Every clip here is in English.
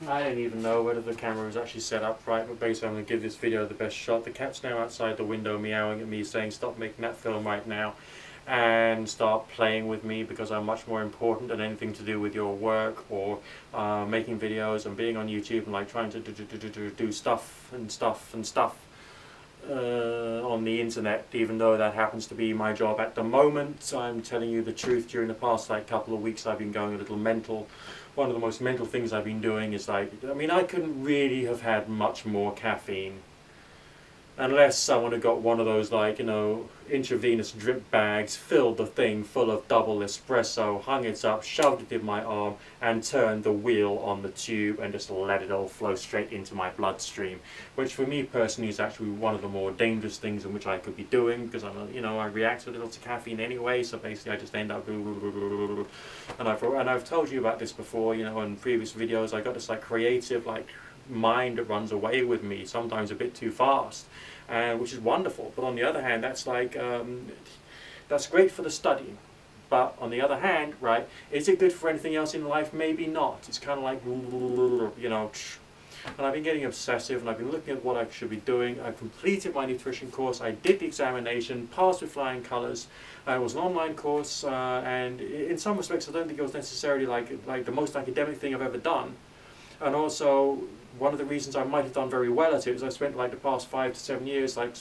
I don't even know whether the camera is actually set up right, but basically I'm going to give this video the best shot. The cat's now outside the window meowing at me saying stop making that film right now and start playing with me because I'm much more important than anything to do with your work or making videos and being on YouTube and like trying to do stuff on the internet, even though that happens to be my job at the moment. I'm telling you the truth, during the past like couple of weeks I've been going a little mental. One of the most mental things I've been doing is like, I mean, I couldn't really have had much more caffeine unless someone had got one of those, like, you know, intravenous drip bags, filled the thing full of double espresso, hung it up, shoved it in my arm, and turned the wheel on the tube and just let it all flow straight into my bloodstream. Which for me personally is actually one of the more dangerous things in which I could be doing, because I'm, you know, I react a little to caffeine anyway, so basically I just end up and I've told you about this before, you know, in previous videos. I got this like creative, like, mind that runs away with me, sometimes a bit too fast, which is wonderful. But on the other hand, that's like that's great for the study. But on the other hand, right, is it good for anything else in life? Maybe not. It's kind of like, you know. And I've been getting obsessive, and I've been looking at what I should be doing. I completed my nutrition course. I did the examination, passed with flying colours. It was an online course, and in some respects, I don't think it was necessarily like the most academic thing I've ever done. And also, one of the reasons I might have done very well at it is I spent like the past 5 to 7 years, like,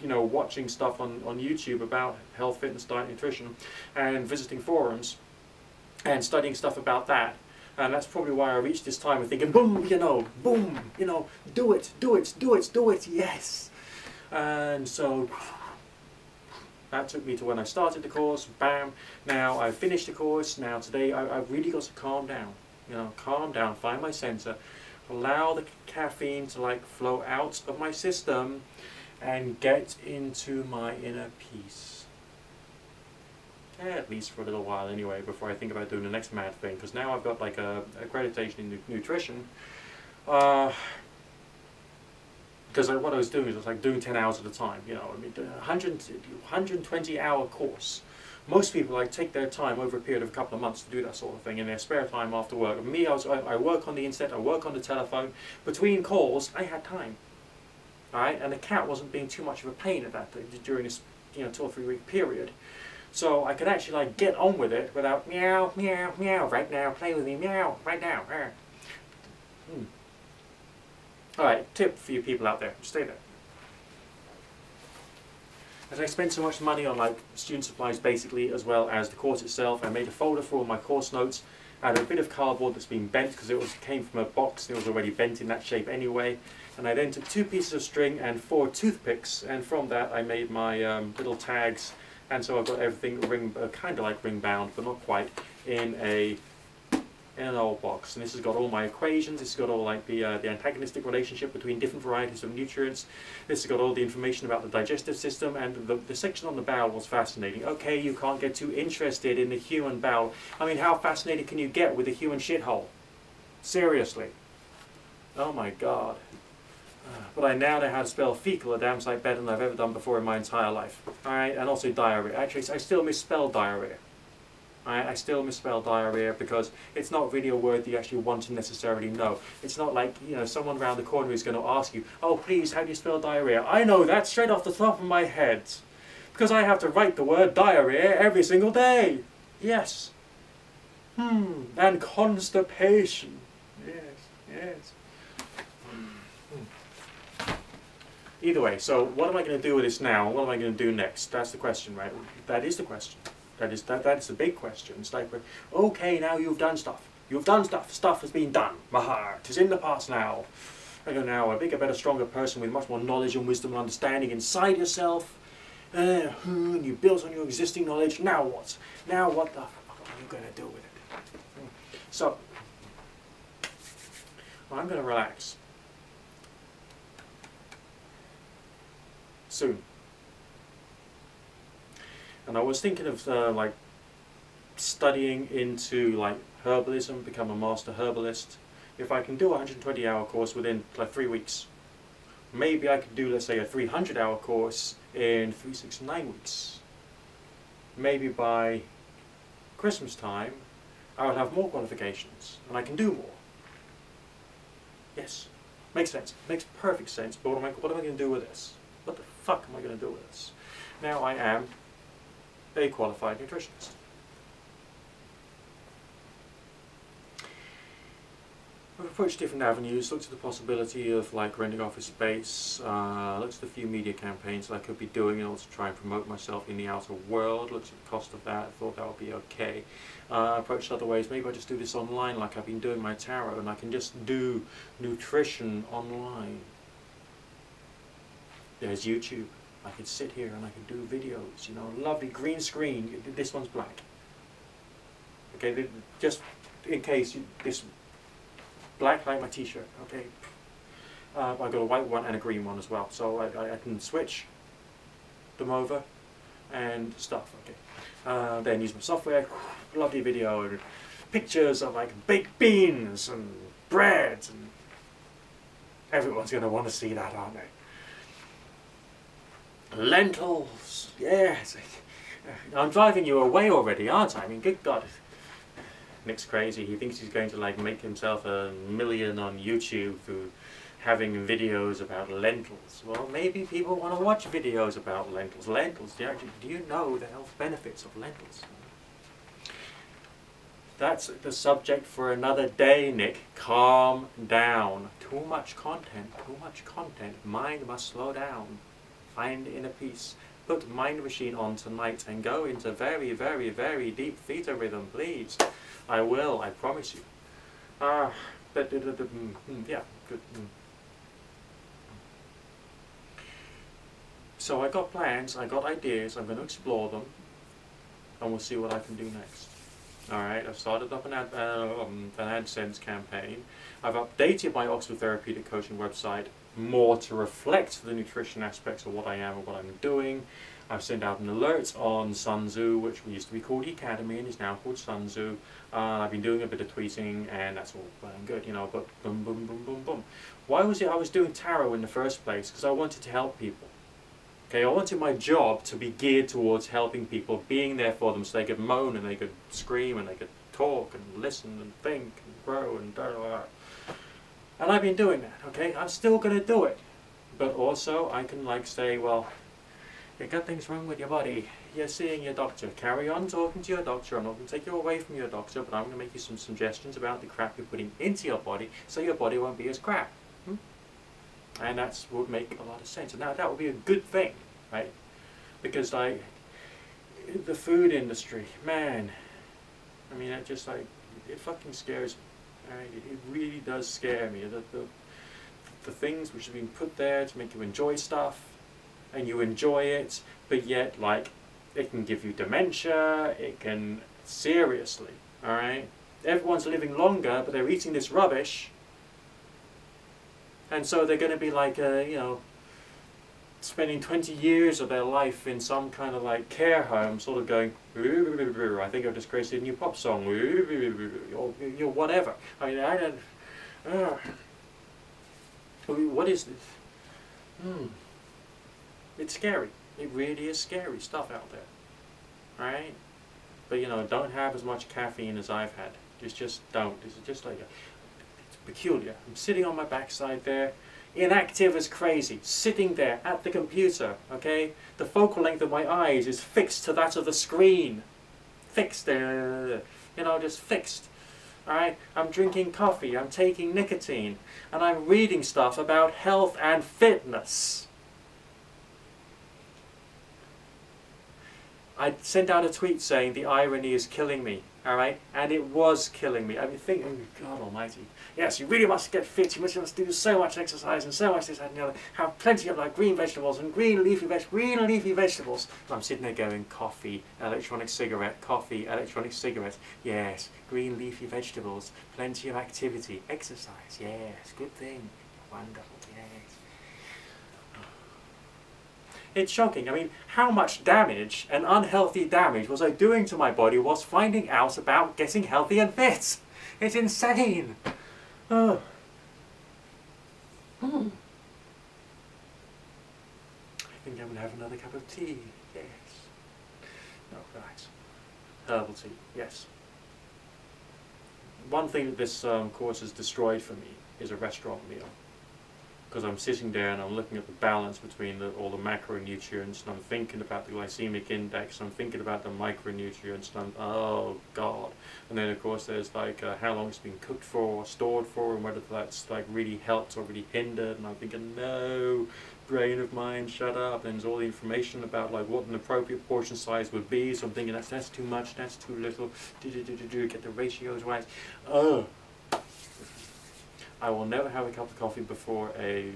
you know, watching stuff on YouTube about health, fitness, diet, nutrition, and visiting forums and studying stuff about that. And that's probably why I reached this time of thinking, boom, you know, do it, do it, do it, do it, yes. And so that took me to when I started the course, bam. Now I've finished the course. Now today I've really got to calm down. You know, calm down, find my center, allow the caffeine to like flow out of my system and get into my inner peace. At least for a little while anyway, before I think about doing the next mad thing, because now I've got like a accreditation in nutrition. Because what I was doing is I was like doing 10 hours at a time, you know, I mean, 120-hour course. Most people like take their time over a period of a couple of months to do that sort of thing in their spare time after work. And me, I work on the internet, I work on the telephone. Between calls, I had time. Alright, and the cat wasn't being too much of a pain at that during this, you know, 2 or 3 week period. So I could actually like get on with it without meow, meow, meow, right now, play with me, meow, right now. Alright, tip for you people out there, stay there. As I spent so much money on like student supplies basically, as well as the course itself, I made a folder for all my course notes. I had a bit of cardboard that's been bent because it came from a box and it was already bent in that shape anyway. And I then took 2 pieces of string and 4 toothpicks, and from that I made my little tags. And so I've got everything kind of like ring bound, but not quite, in an old box. And this has got all my equations. This has got all like the antagonistic relationship between different varieties of nutrients. This has got all the information about the digestive system, and the section on the bowel was fascinating. Okay, you can't get too interested in the human bowel. I mean, how fascinated can you get with a human shithole? Seriously. Oh my god. But I now know how to spell fecal a damn sight better than I've ever done before in my entire life. Alright, and also diarrhea. Actually, I still misspell diarrhea. I still misspell diarrhea because it's not really a word that you actually want to necessarily know. It's not like, you know, someone around the corner who's going to ask you, oh please, how do you spell diarrhea? I know that straight off the top of my head. Because I have to write the word diarrhea every single day. Yes. And constipation. Yes, yes. Either way, so what am I going to do with this now? What am I going to do next? That's the question, right? That is the question. That is the big question. It's like, okay, now you've done stuff. You've done stuff. Stuff has been done. Maha. It is in the past now. And you're now a bigger, better, stronger person with much more knowledge and wisdom and understanding inside yourself. And you build on your existing knowledge. Now what? Now what the fuck are you going to do with it? So, I'm going to relax. Soon. And I was thinking of like studying into like herbalism, become a master herbalist. If I can do a 120-hour course within like 3 weeks, maybe I could do, let's say, a 300-hour course in 3, 6, 9 weeks. Maybe by Christmas time I will have more qualifications and I can do more. Yes. Makes sense. Makes perfect sense. But what am I going to do with this? What the fuck am I going to do with this? Now I am a qualified nutritionist. I've approached different avenues, looked at the possibility of like renting office space, looked at a few media campaigns that I could be doing in order to try and promote myself in the outer world, looked at the cost of that, thought that would be okay. Approached other ways, maybe I just do this online like I've been doing my tarot, and I can just do nutrition online. There's YouTube. I could sit here and I could do videos, you know, lovely green screen. This one's black. Okay, just in case this black like my t-shirt, okay. I've got a white one and a green one as well, so I can switch them over and stuff, okay. Then use my software, lovely video, and pictures of like baked beans and bread, and everyone's going to want to see that, aren't they? Lentils, yes. I'm driving you away already, aren't I? I mean, good God. Nick's crazy. He thinks he's going to like make himself $1 million on YouTube through having videos about lentils. Well, maybe people want to watch videos about lentils. Lentils, do you know the health benefits of lentils? That's the subject for another day, Nick. Calm down. Too much content, too much content. Mind must slow down. Find inner peace. Put Mind Machine on tonight and go into very, very, very deep theta rhythm, please. I will, I promise you. Yeah, good. So I got plans, I got ideas, I'm going to explore them, and we'll see what I can do next. Alright, I've started up an AdSense campaign. I've updated my Oxford Therapeutic Coaching website more to reflect the nutrition aspects of what I am and what I'm doing. I've sent out an alert on Sun Tzu, which used to be called Academy and is now called Sun Tzu. I've been doing a bit of tweeting, and that's all well and good, you know, but boom, boom, boom, boom, boom. Why was it I was doing tarot in the first place? Because I wanted to help people. Okay, I wanted my job to be geared towards helping people, being there for them so they could moan and they could scream and they could talk and listen and think and grow and da da da. And I've been doing that, okay? I'm still going to do it. But also, I can like say, well, you got things wrong with your body. You're seeing your doctor. Carry on talking to your doctor. I'm not going to take you away from your doctor, but I'm going to make you some suggestions about the crap you're putting into your body so your body won't be as crap. And that would make a lot of sense. And now that would be a good thing, right? Because like, the food industry, man, I mean, it just like, it fucking scares me. Right? It really does scare me. The things which have been put there to make you enjoy stuff, and you enjoy it, but yet like it can give you dementia, it can, seriously, alright? Everyone's living longer, but they're eating this rubbish, and so they're going to be like, you know, spending 20 years of their life in some kind of like care home, sort of going, I think I've just created a new pop song, or whatever. I mean, I don't, what is this? It's scary. It really is scary stuff out there. Right? But you know, don't have as much caffeine as I've had. Just don't. It's just like, it's peculiar. I'm sitting on my backside there, inactive as crazy, sitting there at the computer, okay? The focal length of my eyes is fixed to that of the screen. Fixed, you know, just fixed. Alright? I'm drinking coffee, I'm taking nicotine, and I'm reading stuff about health and fitness. I sent out a tweet saying the irony is killing me, alright? And it was killing me. I mean, think, oh God almighty. Yes, you really must get fit, you must do so much exercise and so much this, that and the other. Have plenty of like green vegetables and green leafy vegetables. And I'm sitting there going, coffee, electronic cigarette, coffee, electronic cigarette. Yes, green leafy vegetables, plenty of activity, exercise, yes, good thing, wonderful, yes. It's shocking. I mean, how much damage, and unhealthy damage, was I doing to my body whilst finding out about getting healthy and fit? It's insane. Oh. I think I'm going to have another cup of tea. Yes. Oh, right. Herbal tea. Yes. One thing that this course has destroyed for me is a restaurant meal. Because I'm sitting there and I'm looking at the balance between all the macronutrients, and I'm thinking about the glycemic index, and I'm thinking about the micronutrients, and oh god. And then of course there's like how long it's been cooked for or stored for, and whether that's like really helped or really hindered, and I'm thinking, no, brain of mine, shut up. And there's all the information about like what an appropriate portion size would be, so I'm thinking that's too much, that's too little, get the ratios right. I will never have a cup of coffee before a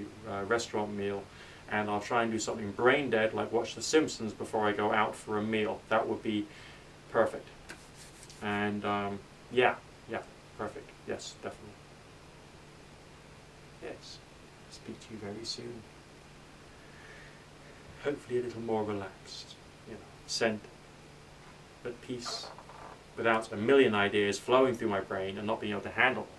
restaurant meal, and I'll try and do something brain dead like watch The Simpsons before I go out for a meal. That would be perfect. And yeah, perfect. Yes, definitely. Yes. Speak to you very soon. Hopefully a little more relaxed, sent, at peace, without a million ideas flowing through my brain and not being able to handle them.